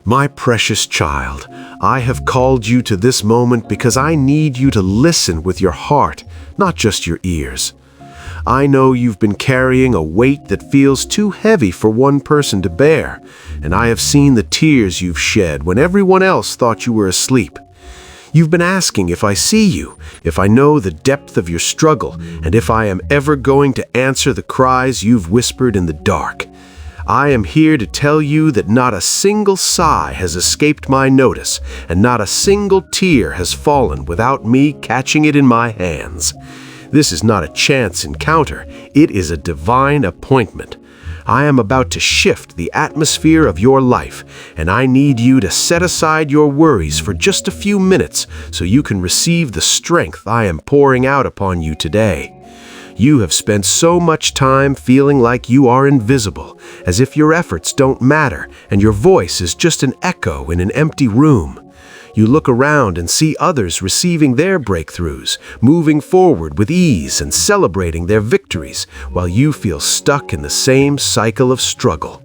My precious child, I have called you to this moment because I need you to listen with your heart, not just your ears. I know you've been carrying a weight that feels too heavy for one person to bear, and I have seen the tears you've shed when everyone else thought you were asleep. You've been asking if I see you, if I know the depth of your struggle, and if I am ever going to answer the cries you've whispered in the dark. I am here to tell you that not a single sigh has escaped my notice, and not a single tear has fallen without me catching it in my hands. This is not a chance encounter, it is a divine appointment. I am about to shift the atmosphere of your life, and I need you to set aside your worries for just a few minutes so you can receive the strength I am pouring out upon you today. You have spent so much time feeling like you are invisible, as if your efforts don't matter and your voice is just an echo in an empty room. You look around and see others receiving their breakthroughs, moving forward with ease and celebrating their victories, while you feel stuck in the same cycle of struggle.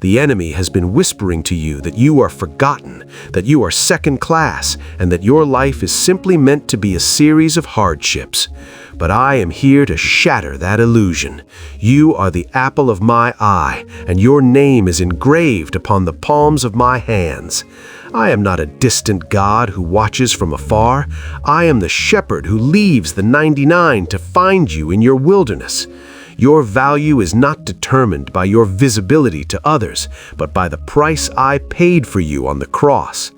The enemy has been whispering to you that you are forgotten, that you are second class, and that your life is simply meant to be a series of hardships. But I am here to shatter that illusion. You are the apple of my eye, and your name is engraved upon the palms of my hands. I am not a distant God who watches from afar. I am the shepherd who leaves the 99 to find you in your wilderness. Your value is not determined by your visibility to others, but by the price I paid for you on the cross.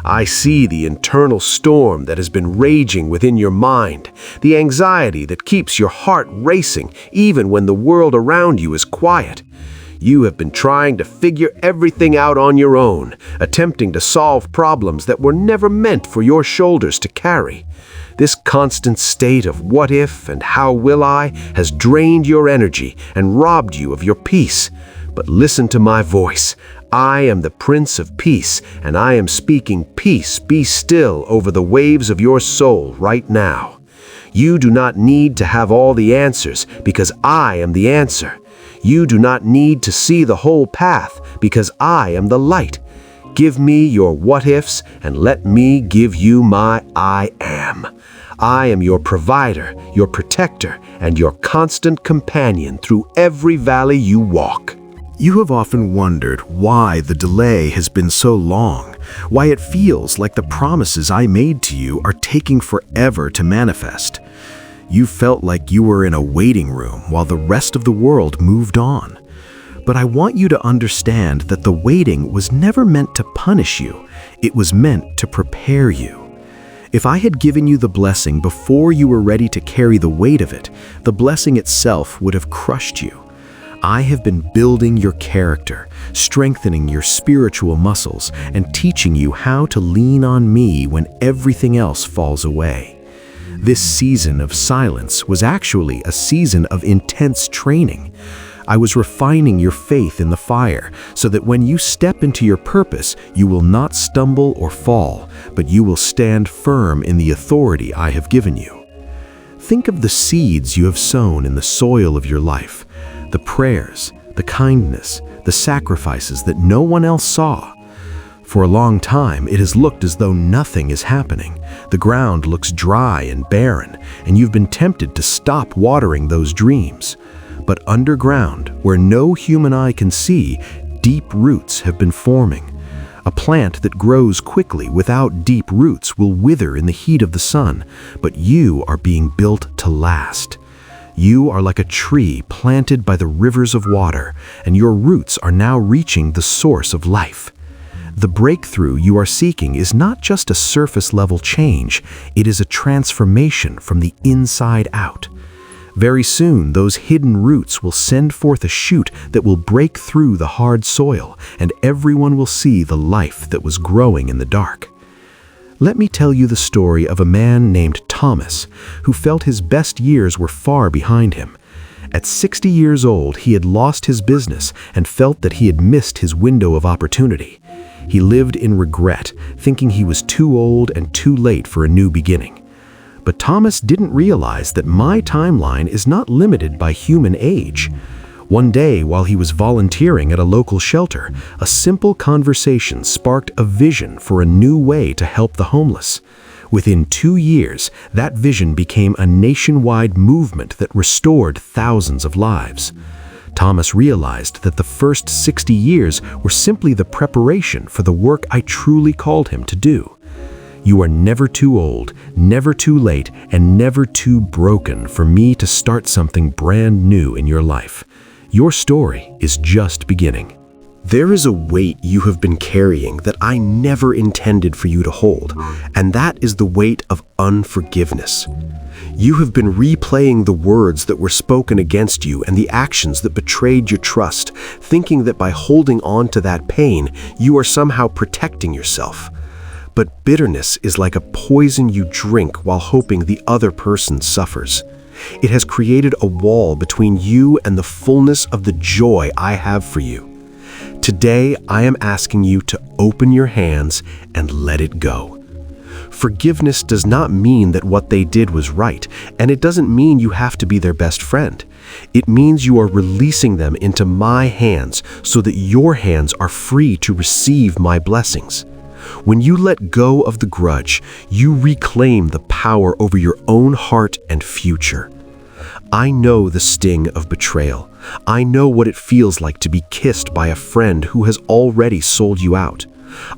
I see the internal storm that has been raging within your mind, the anxiety that keeps your heart racing even when the world around you is quiet. You have been trying to figure everything out on your own, attempting to solve problems that were never meant for your shoulders to carry. This constant state of what if and how will I has drained your energy and robbed you of your peace. But listen to my voice. I am the Prince of Peace, and I am speaking peace, be still over the waves of your soul right now. You do not need to have all the answers because I am the answer. You do not need to see the whole path because I am the light. Give me your what-ifs and let me give you my I am. I am your provider, your protector, and your constant companion through every valley you walk. You have often wondered why the delay has been so long, why it feels like the promises I made to you are taking forever to manifest. You felt like you were in a waiting room while the rest of the world moved on. But I want you to understand that the waiting was never meant to punish you. It was meant to prepare you. If I had given you the blessing before you were ready to carry the weight of it, the blessing itself would have crushed you. I have been building your character, strengthening your spiritual muscles, and teaching you how to lean on me when everything else falls away. This season of silence was actually a season of intense training. I was refining your faith in the fire so that when you step into your purpose, you will not stumble or fall, but you will stand firm in the authority I have given you. Think of the seeds you have sown in the soil of your life, the prayers, the kindness, the sacrifices that no one else saw. For a long time, it has looked as though nothing is happening. The ground looks dry and barren, and you've been tempted to stop watering those dreams. But underground, where no human eye can see, deep roots have been forming. A plant that grows quickly without deep roots will wither in the heat of the sun, but you are being built to last. You are like a tree planted by the rivers of water, and your roots are now reaching the source of life. The breakthrough you are seeking is not just a surface-level change, it is a transformation from the inside out. Very soon, those hidden roots will send forth a shoot that will break through the hard soil, and everyone will see the life that was growing in the dark. Let me tell you the story of a man named Thomas, who felt his best years were far behind him. At 60 years old, he had lost his business and felt that he had missed his window of opportunity. He lived in regret, thinking he was too old and too late for a new beginning. But Thomas didn't realize that my timeline is not limited by human age. One day, while he was volunteering at a local shelter, a simple conversation sparked a vision for a new way to help the homeless. Within 2 years, that vision became a nationwide movement that restored thousands of lives. Thomas realized that the first 60 years were simply the preparation for the work I truly called him to do. You are never too old, never too late, and never too broken for me to start something brand new in your life. Your story is just beginning. There is a weight you have been carrying that I never intended for you to hold, and that is the weight of unforgiveness. You have been replaying the words that were spoken against you and the actions that betrayed your trust, thinking that by holding on to that pain, you are somehow protecting yourself. But bitterness is like a poison you drink while hoping the other person suffers. It has created a wall between you and the fullness of the joy I have for you. Today, I am asking you to open your hands and let it go. Forgiveness does not mean that what they did was right, and it doesn't mean you have to be their best friend. It means you are releasing them into my hands so that your hands are free to receive my blessings. When you let go of the grudge, you reclaim the power over your own heart and future. I know the sting of betrayal. I know what it feels like to be kissed by a friend who has already sold you out.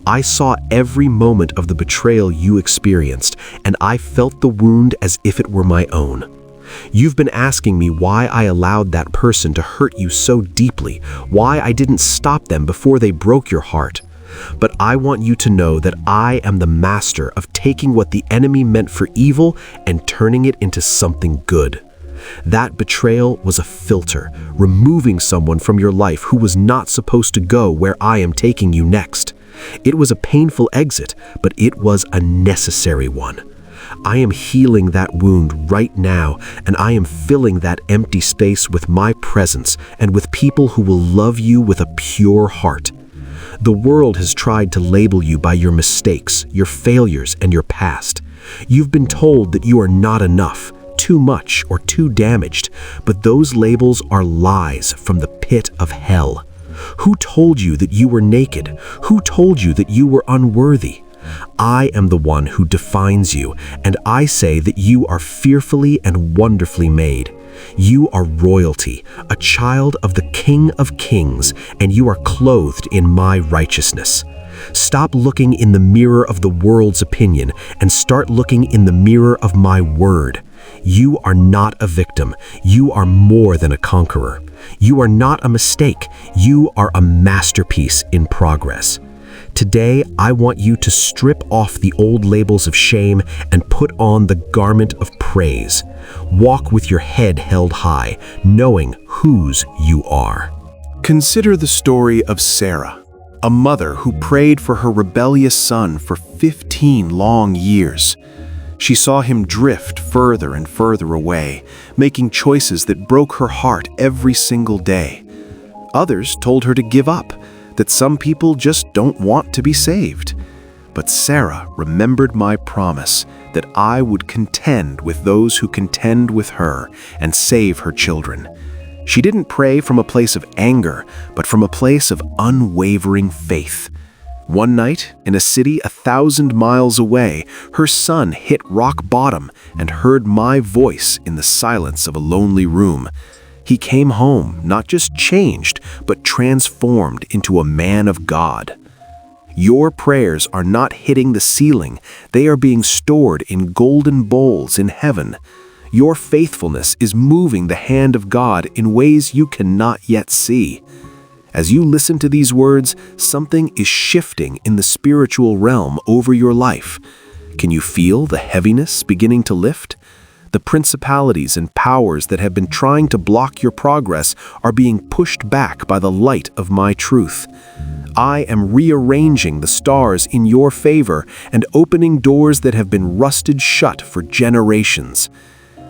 I saw every moment of the betrayal you experienced, and I felt the wound as if it were my own. You've been asking me why I allowed that person to hurt you so deeply, why I didn't stop them before they broke your heart. But I want you to know that I am the master of taking what the enemy meant for evil and turning it into something good. That betrayal was a filter, removing someone from your life who was not supposed to go where I am taking you next. It was a painful exit, but it was a necessary one. I am healing that wound right now, and I am filling that empty space with my presence and with people who will love you with a pure heart. The world has tried to label you by your mistakes, your failures, and your past. You've been told that you are not enough, too much, or too damaged, but those labels are lies from the pit of hell. Who told you that you were naked? Who told you that you were unworthy? I am the one who defines you, and I say that you are fearfully and wonderfully made. You are royalty, a child of the King of Kings, and you are clothed in my righteousness. Stop looking in the mirror of the world's opinion and start looking in the mirror of my word. You are not a victim. You are more than a conqueror. You are not a mistake. You are a masterpiece in progress. Today, I want you to strip off the old labels of shame and put on the garment of praise. Walk with your head held high, knowing whose you are. Consider the story of Sarah, a mother who prayed for her rebellious son for 15 long years. She saw him drift further and further away, making choices that broke her heart every single day. Others told her to give up, that some people just don't want to be saved. But Sarah remembered my promise that I would contend with those who contend with her and save her children. She didn't pray from a place of anger, but from a place of unwavering faith. One night, in a city 1,000 miles away, her son hit rock bottom and heard my voice in the silence of a lonely room. He came home not just changed, but transformed into a man of God. Your prayers are not hitting the ceiling. They are being stored in golden bowls in heaven. Your faithfulness is moving the hand of God in ways you cannot yet see. As you listen to these words, something is shifting in the spiritual realm over your life. Can you feel the heaviness beginning to lift? The principalities and powers that have been trying to block your progress are being pushed back by the light of my truth. I am rearranging the stars in your favor and opening doors that have been rusted shut for generations.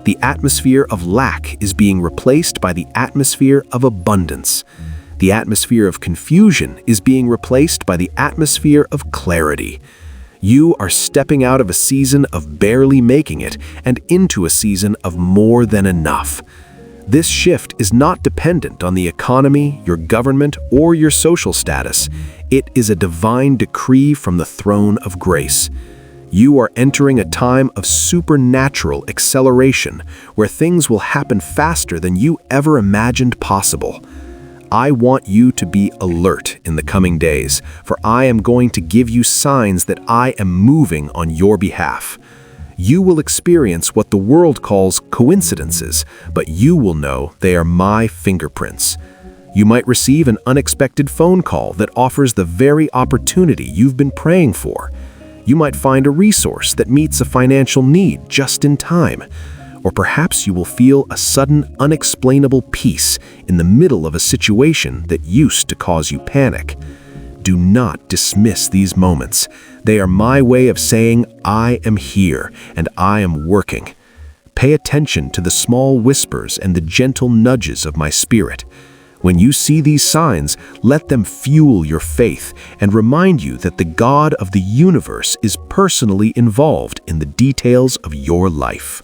The atmosphere of lack is being replaced by the atmosphere of abundance. The atmosphere of confusion is being replaced by the atmosphere of clarity. You are stepping out of a season of barely making it and into a season of more than enough. This shift is not dependent on the economy, your government, or your social status. It is a divine decree from the throne of grace. You are entering a time of supernatural acceleration where things will happen faster than you ever imagined possible. I want you to be alert in the coming days, for I am going to give you signs that I am moving on your behalf. You will experience what the world calls coincidences, but you will know they are my fingerprints. You might receive an unexpected phone call that offers the very opportunity you've been praying for. You might find a resource that meets a financial need just in time. Or perhaps you will feel a sudden, unexplainable peace in the middle of a situation that used to cause you panic. Do not dismiss these moments. They are my way of saying, I am here and I am working. Pay attention to the small whispers and the gentle nudges of my spirit. When you see these signs, let them fuel your faith and remind you that the God of the universe is personally involved in the details of your life.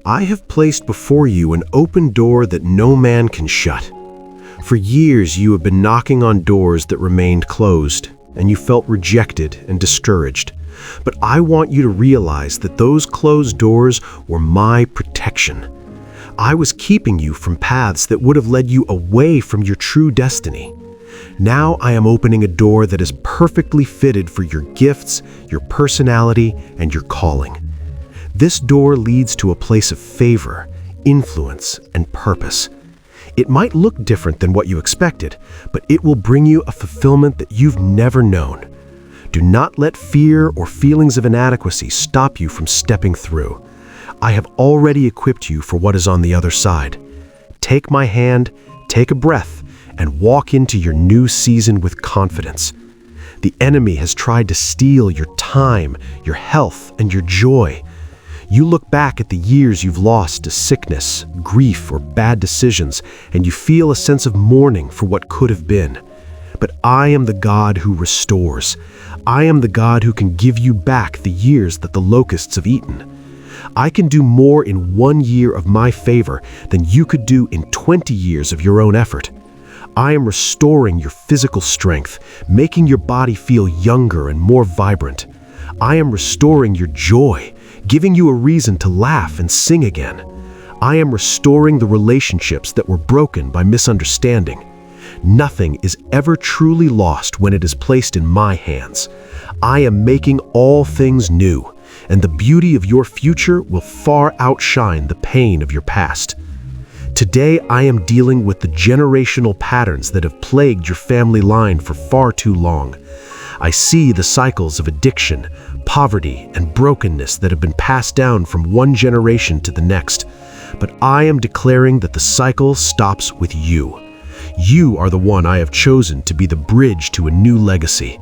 I have placed before you an open door that no man can shut. For years you have been knocking on doors that remained closed, and you felt rejected and discouraged. But I want you to realize that those closed doors were my protection. I was keeping you from paths that would have led you away from your true destiny. Now I am opening a door that is perfectly fitted for your gifts, your personality, and your calling. This door leads to a place of favor, influence, and purpose. It might look different than what you expected, but it will bring you a fulfillment that you've never known. Do not let fear or feelings of inadequacy stop you from stepping through. I have already equipped you for what is on the other side. Take my hand, take a breath, and walk into your new season with confidence. The enemy has tried to steal your time, your health, and your joy. You look back at the years you've lost to sickness, grief, or bad decisions, and you feel a sense of mourning for what could have been. But I am the God who restores. I am the God who can give you back the years that the locusts have eaten. I can do more in 1 year of my favor than you could do in 20 years of your own effort. I am restoring your physical strength, making your body feel younger and more vibrant. I am restoring your joy, giving you a reason to laugh and sing again. I am restoring the relationships that were broken by misunderstanding. Nothing is ever truly lost when it is placed in my hands. I am making all things new, and the beauty of your future will far outshine the pain of your past. Today, I am dealing with the generational patterns that have plagued your family line for far too long. I see the cycles of addiction, poverty, and brokenness that have been passed down from one generation to the next. But I am declaring that the cycle stops with you. You are the one I have chosen to be the bridge to a new legacy.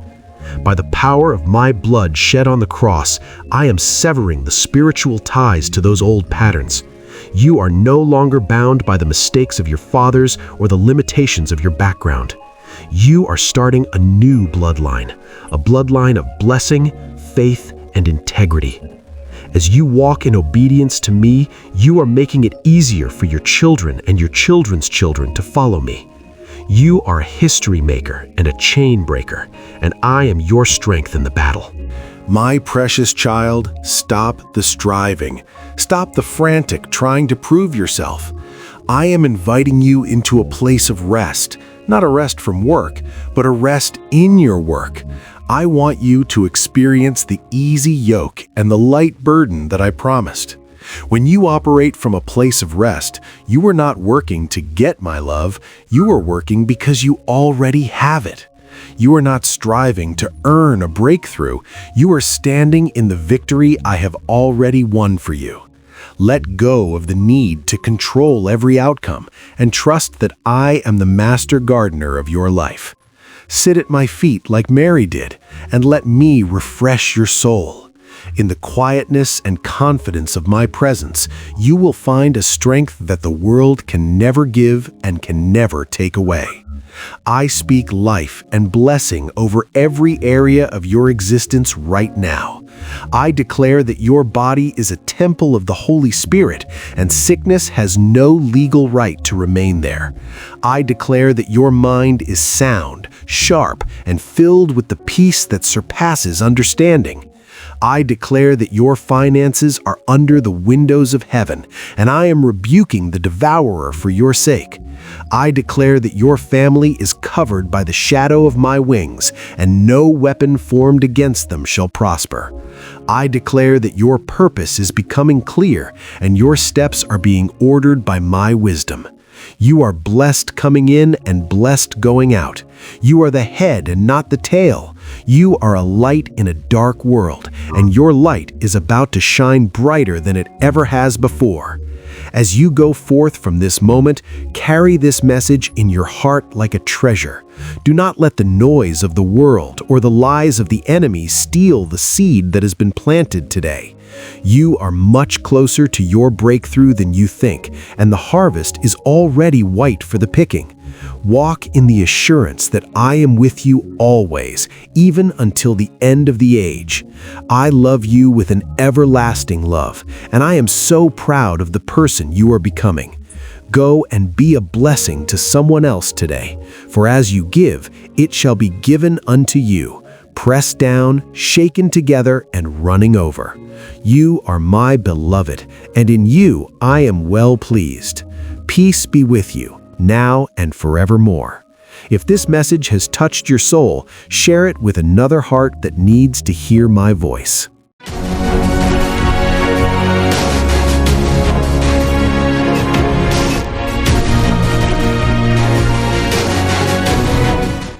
By the power of my blood shed on the cross, I am severing the spiritual ties to those old patterns. You are no longer bound by the mistakes of your fathers or the limitations of your background. You are starting a new bloodline, a bloodline of blessing, faith, and integrity. As you walk in obedience to me, you are making it easier for your children and your children's children to follow me. You are a history maker and a chain breaker, and I am your strength in the battle. My precious child, stop the striving. Stop the frantic trying to prove yourself. I am inviting you into a place of rest, not a rest from work, but a rest in your work. I want you to experience the easy yoke and the light burden that I promised. When you operate from a place of rest, you are not working to get my love, you are working because you already have it. You are not striving to earn a breakthrough, you are standing in the victory I have already won for you. Let go of the need to control every outcome and trust that I am the master gardener of your life. Sit at my feet like Mary did, and let me refresh your soul. In the quietness and confidence of my presence, you will find a strength that the world can never give and can never take away. I speak life and blessing over every area of your existence right now. I declare that your body is a temple of the Holy Spirit, and sickness has no legal right to remain there. I declare that your mind is sound, sharp, and filled with the peace that surpasses understanding. I declare that your finances are under the windows of heaven, and I am rebuking the devourer for your sake. I declare that your family is covered by the shadow of my wings, and no weapon formed against them shall prosper. I declare that your purpose is becoming clear, and your steps are being ordered by my wisdom. You are blessed coming in and blessed going out. You are the head and not the tail. You are a light in a dark world, and your light is about to shine brighter than it ever has before. As you go forth from this moment, carry this message in your heart like a treasure. Do not let the noise of the world or the lies of the enemy steal the seed that has been planted today. You are much closer to your breakthrough than you think, and the harvest is already white for the picking. Walk in the assurance that I am with you always, even until the end of the age. I love you with an everlasting love, and I am so proud of the person you are becoming. Go and be a blessing to someone else today, for as you give, it shall be given unto you, pressed down, shaken together, and running over. You are my beloved, and in you I am well pleased. Peace be with you, now and forevermore. If this message has touched your soul, share it with another heart that needs to hear my voice.